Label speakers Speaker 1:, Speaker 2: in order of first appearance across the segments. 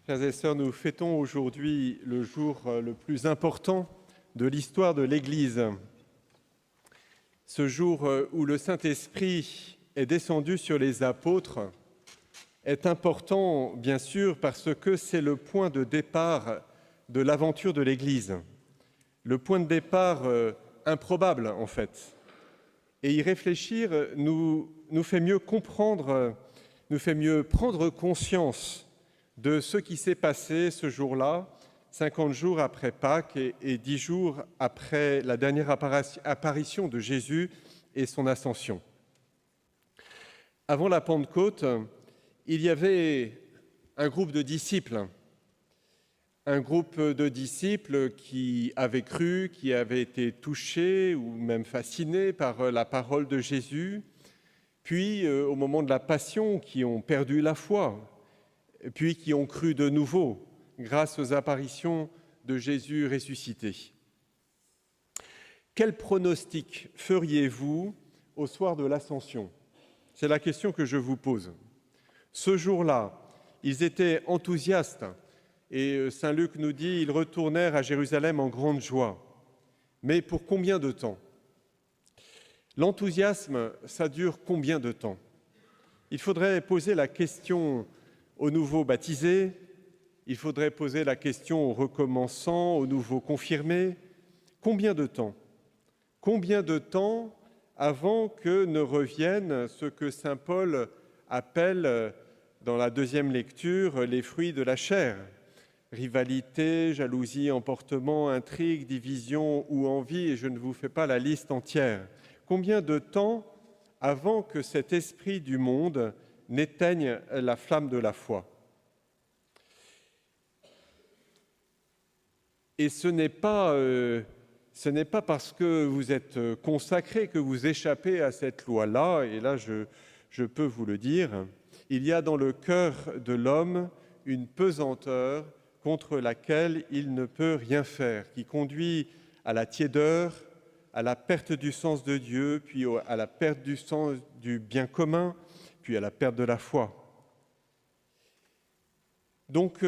Speaker 1: Frères et sœurs, nous fêtons aujourd'hui le jour le plus important de l'histoire de l'Église. Ce jour où le Saint-Esprit est descendu sur les apôtres est important, bien sûr, parce que c'est le point de départ de l'aventure de l'Église. Le point de départ improbable, en fait. Et y réfléchir nous fait mieux comprendre, nous fait mieux prendre conscience de ce qui s'est passé ce jour-là, 50 jours après Pâques et 10 jours après la dernière apparition de Jésus et son ascension. Avant la Pentecôte, il y avait un groupe de disciples qui avaient cru, qui avaient été touchés ou même fascinés par la parole de Jésus, puis au moment de la Passion, qui ont perdu la foi, puis qui ont cru de nouveau grâce aux apparitions de Jésus ressuscité. Quel pronostic feriez-vous au soir de l'Ascension ? C'est la question que je vous pose. Ce jour-là, ils étaient enthousiastes et Saint Luc nous dit « ils retournèrent à Jérusalem en grande joie ». Mais pour combien de temps ? L'enthousiasme, ça dure combien de temps ? Il faudrait poser la question aux nouveaux baptisés, il faudrait poser la question aux recommençants, aux nouveaux confirmés. Combien de temps ? Combien de temps avant que ne revienne ce que saint Paul appelle, dans la deuxième lecture, les fruits de la chair ? Rivalité, jalousie, emportement, intrigue, division ou envie, et je ne vous fais pas la liste entière. Combien de temps avant que cet esprit du monde n'éteigne la flamme de la foi ? Et ce n'est pas parce que vous êtes consacré que vous échappez à cette loi-là, et là je peux vous le dire, il y a dans le cœur de l'homme une pesanteur contre laquelle il ne peut rien faire, qui conduit à la tiédeur, à la perte du sens de Dieu, puis à la perte du sens du bien commun, puis à la perte de la foi. Donc,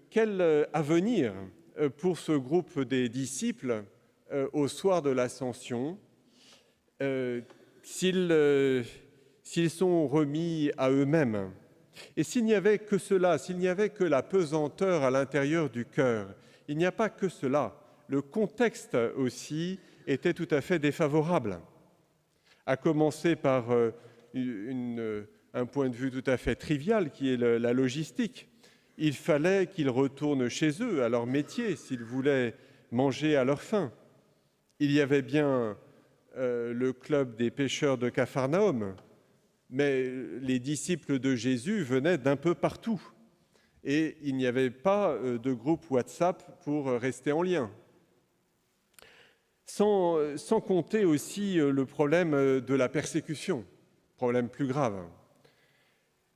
Speaker 1: quel avenir pour ce groupe des disciples au soir de l'Ascension, s'ils sont remis à eux-mêmes? Et s'il n'y avait que cela, s'il n'y avait que la pesanteur à l'intérieur du cœur, il n'y a pas que cela. Le contexte aussi était tout à fait défavorable, à commencer par un point de vue tout à fait trivial qui est la logistique. Il fallait qu'ils retournent chez eux, à leur métier, s'ils voulaient manger à leur faim. Il y avait bien le club des pêcheurs de Capharnaüm, mais les disciples de Jésus venaient d'un peu partout. Et il n'y avait pas de groupe WhatsApp pour rester en lien. Sans compter aussi le problème de la persécution, problème plus grave.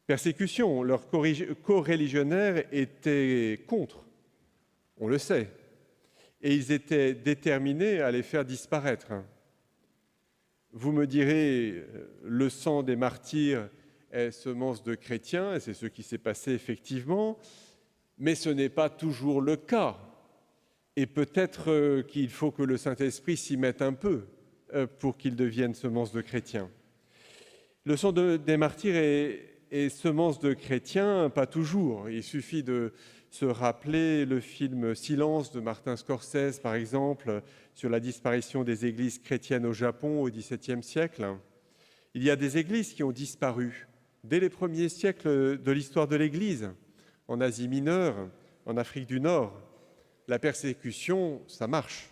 Speaker 1: Persécution, leurs coreligionnaires étaient contre, on le sait, et ils étaient déterminés à les faire disparaître. Vous me direz, le sang des martyrs est semence de chrétiens, et c'est ce qui s'est passé effectivement, mais ce n'est pas toujours le cas. Et peut-être qu'il faut que le Saint-Esprit s'y mette un peu pour qu'ils deviennent semence de chrétiens. Le sang des martyrs est semence de chrétiens, pas toujours. Il suffit de se rappeler le film « Silence » de Martin Scorsese, par exemple, sur la disparition des églises chrétiennes au Japon au XVIIe siècle. Il y a des églises qui ont disparu dès les premiers siècles de l'histoire de l'Église, en Asie mineure, en Afrique du Nord. La persécution, ça marche.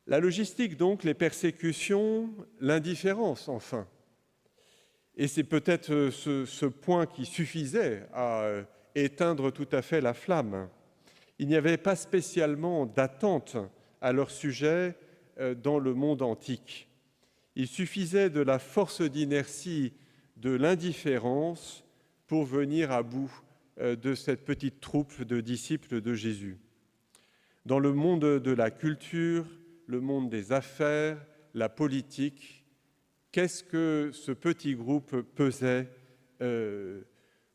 Speaker 1: La logistique, donc, les persécutions, l'indifférence, enfin. Et c'est peut-être ce point qui suffisait à éteindre tout à fait la flamme. Il n'y avait pas spécialement d'attente à leur sujet dans le monde antique. Il suffisait de la force d'inertie de l'indifférence pour venir à bout de cette petite troupe de disciples de Jésus. Dans le monde de la culture, le monde des affaires, la politique, qu'est-ce que ce petit groupe pesait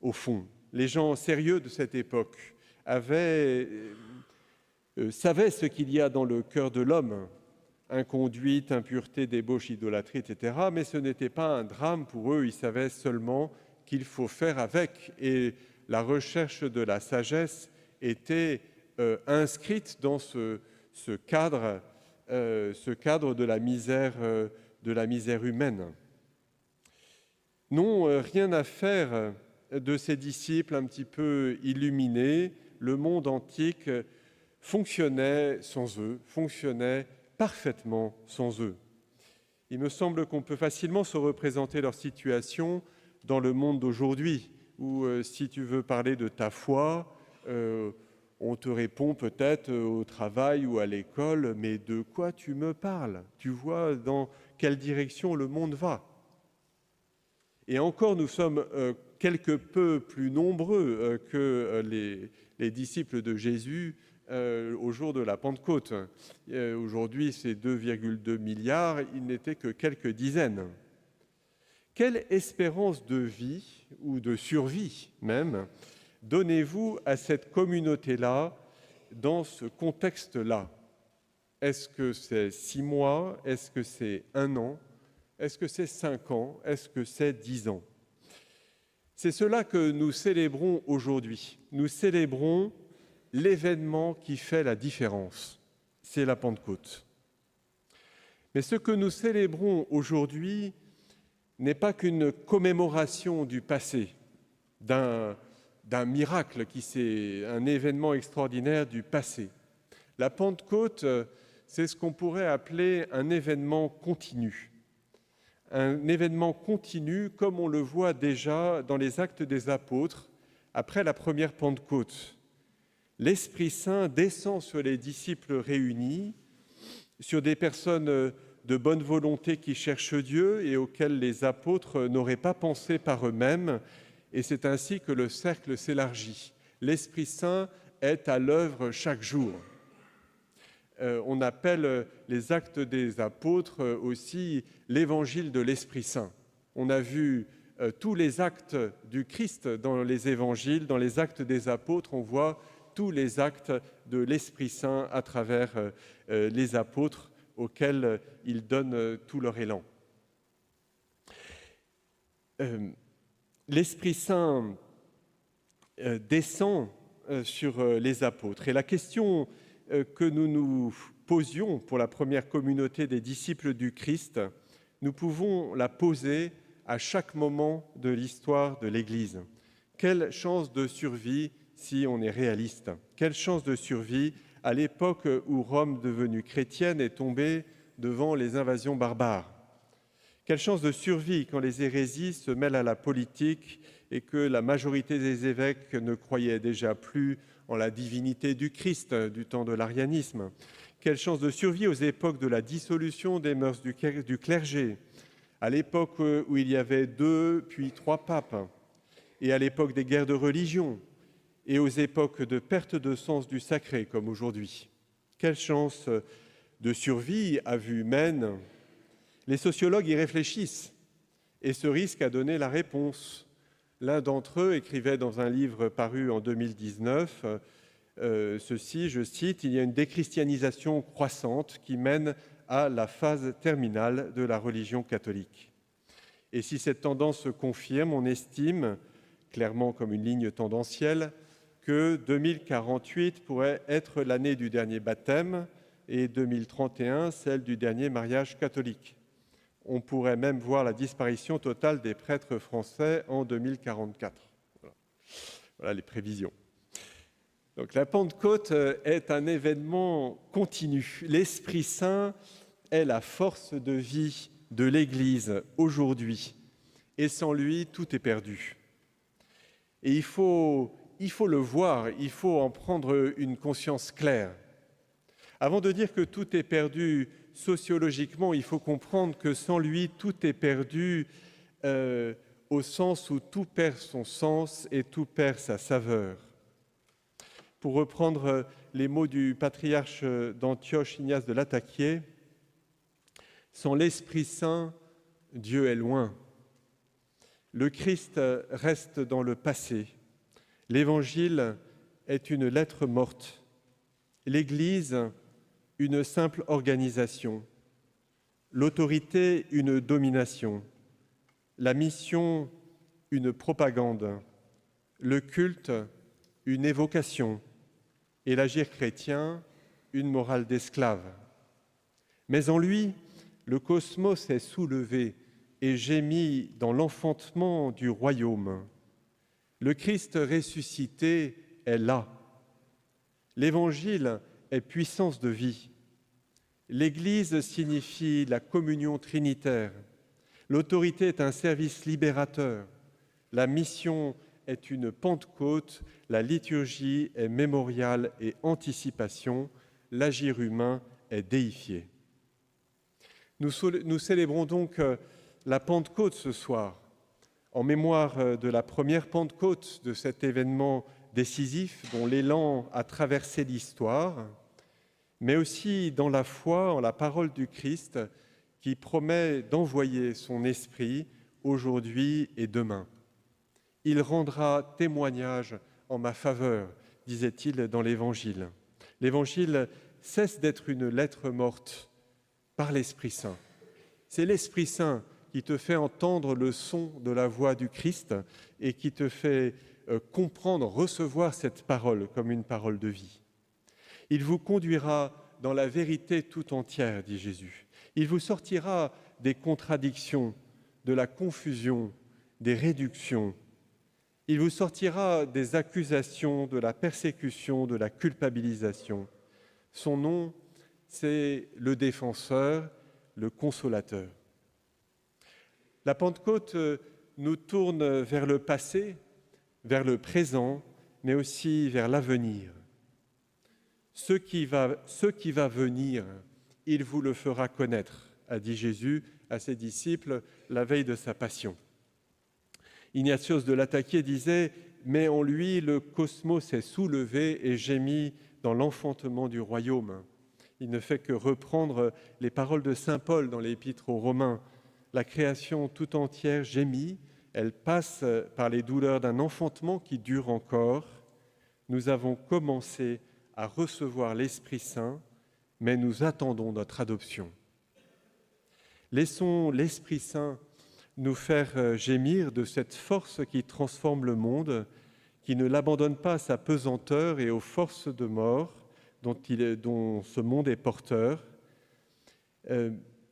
Speaker 1: au fond ? les gens sérieux de cette époque, savaient ce qu'il y a dans le cœur de l'homme, inconduite, impureté, débauche, idolâtrie, etc. Mais ce n'était pas un drame pour eux, ils savaient seulement qu'il faut faire avec. Et la recherche de la sagesse était inscrite dans ce cadre de la misère humaine. Non, rien à faire de ces disciples un petit peu illuminés. Le monde antique fonctionnait sans eux, fonctionnait parfaitement sans eux. Il me semble qu'on peut facilement se représenter leur situation dans le monde d'aujourd'hui, où si tu veux parler de ta foi, on te répond peut-être au travail ou à l'école, mais de quoi tu me parles? Tu vois dans quelle direction le monde va? Et encore, nous sommes quelque peu plus nombreux que les disciples de Jésus au jour de la Pentecôte. Aujourd'hui, c'est 2,2 milliards, il n'était que quelques dizaines. Quelle espérance de vie, ou de survie même, donnez-vous à cette communauté-là dans ce contexte-là? Est-ce que c'est 6 mois? Est-ce que c'est 1 an? Est-ce que c'est 5 ans? Est-ce que c'est 10 ans? C'est cela que nous célébrons aujourd'hui. Nous célébrons l'événement qui fait la différence. C'est la Pentecôte. Mais ce que nous célébrons aujourd'hui n'est pas qu'une commémoration du passé, d'un miracle un événement extraordinaire du passé. La Pentecôte, c'est ce qu'on pourrait appeler un événement continu. Un événement continu comme on le voit déjà dans les Actes des Apôtres après la première Pentecôte. L'Esprit Saint descend sur les disciples réunis, sur des personnes de bonne volonté qui cherchent Dieu et auxquelles les apôtres n'auraient pas pensé par eux-mêmes, et c'est ainsi que le cercle s'élargit. L'Esprit Saint est à l'œuvre chaque jour. On appelle les Actes des Apôtres aussi l'évangile de l'Esprit Saint. On a vu tous les actes du Christ dans les évangiles, dans les Actes des Apôtres, on voit tous les actes de l'Esprit Saint à travers les apôtres auxquels il donne tout leur élan. L'Esprit Saint descend sur les apôtres. Et la question que nous nous posions pour la première communauté des disciples du Christ, nous pouvons la poser à chaque moment de l'histoire de l'Église. Quelle chance de survie si on est réaliste? Quelle chance de survie à l'époque où Rome, devenue chrétienne, est tombée devant les invasions barbares? Quelle chance de survie quand les hérésies se mêlent à la politique et que la majorité des évêques ne croyaient déjà plus en la divinité du Christ du temps de l'arianisme. Quelle chance de survie aux époques de la dissolution des mœurs du clergé, à l'époque où il y avait 2 puis 3 papes, et à l'époque des guerres de religion, et aux époques de perte de sens du sacré comme aujourd'hui. Quelle chance de survie à vue humaine. Les sociologues y réfléchissent et se risquent à donner la réponse. L'un d'entre eux écrivait dans un livre paru en 2019 ceci, je cite, « Il y a une déchristianisation croissante qui mène à la phase terminale de la religion catholique. » Et si cette tendance se confirme, on estime, clairement comme une ligne tendancielle, que 2048 pourrait être l'année du dernier baptême et 2031 celle du dernier mariage catholique. On pourrait même voir la disparition totale des prêtres français en 2044. Voilà les prévisions. Donc la Pentecôte est un événement continu. L'Esprit Saint est la force de vie de l'Église aujourd'hui. Et sans lui, tout est perdu. Et il faut le voir, il faut en prendre une conscience claire. Avant de dire que tout est perdu sociologiquement, il faut comprendre que sans lui, tout est perdu au sens où tout perd son sens et tout perd sa saveur. Pour reprendre les mots du patriarche d'Antioche, Ignace de Lataquié, sans l'Esprit Saint, Dieu est loin. Le Christ reste dans le passé. L'Évangile est une lettre morte, l'Église une simple organisation, l'autorité une domination, la mission une propagande, le culte une évocation et l'agir chrétien une morale d'esclave. Mais en lui, le cosmos est soulevé et gémit dans l'enfantement du royaume. Le Christ ressuscité est là. L'Évangile est puissance de vie. L'Église signifie la communion trinitaire. L'autorité est un service libérateur. La mission est une Pentecôte. La liturgie est mémorial et anticipation. L'agir humain est déifié. Nous célébrons donc la Pentecôte ce soir, en mémoire de la première Pentecôte, de cet événement décisif dont l'élan a traversé l'histoire, mais aussi dans la foi en la parole du Christ qui promet d'envoyer son esprit aujourd'hui et demain. Il rendra témoignage en ma faveur, disait-il dans l'Évangile. L'Évangile cesse d'être une lettre morte par l'Esprit Saint. C'est l'Esprit Saint qui te fait entendre le son de la voix du Christ et qui te fait comprendre, recevoir cette parole comme une parole de vie. Il vous conduira dans la vérité tout entière, dit Jésus. Il vous sortira des contradictions, de la confusion, des réductions. Il vous sortira des accusations, de la persécution, de la culpabilisation. Son nom, c'est le défenseur, le consolateur. La Pentecôte nous tourne vers le passé, vers le présent, mais aussi vers l'avenir. Ce qui va venir, il vous le fera connaître, a dit Jésus à ses disciples la veille de sa passion. Ignatios de Lataquié disait « Mais en lui, le cosmos est soulevé et gémit dans l'enfantement du royaume ». Il ne fait que reprendre les paroles de saint Paul dans l'Épître aux Romains. La création tout entière gémit, elle passe par les douleurs d'un enfantement qui dure encore. Nous avons commencé à recevoir l'Esprit Saint, mais nous attendons notre adoption. Laissons l'Esprit Saint nous faire gémir de cette force qui transforme le monde, qui ne l'abandonne pas à sa pesanteur et aux forces de mort dont ce monde est porteur.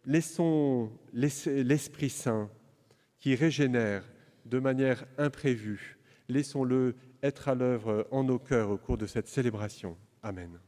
Speaker 1: Laissons l'Esprit Saint qui régénère de manière imprévue. Laissons-le être à l'œuvre en nos cœurs au cours de cette célébration. Amen.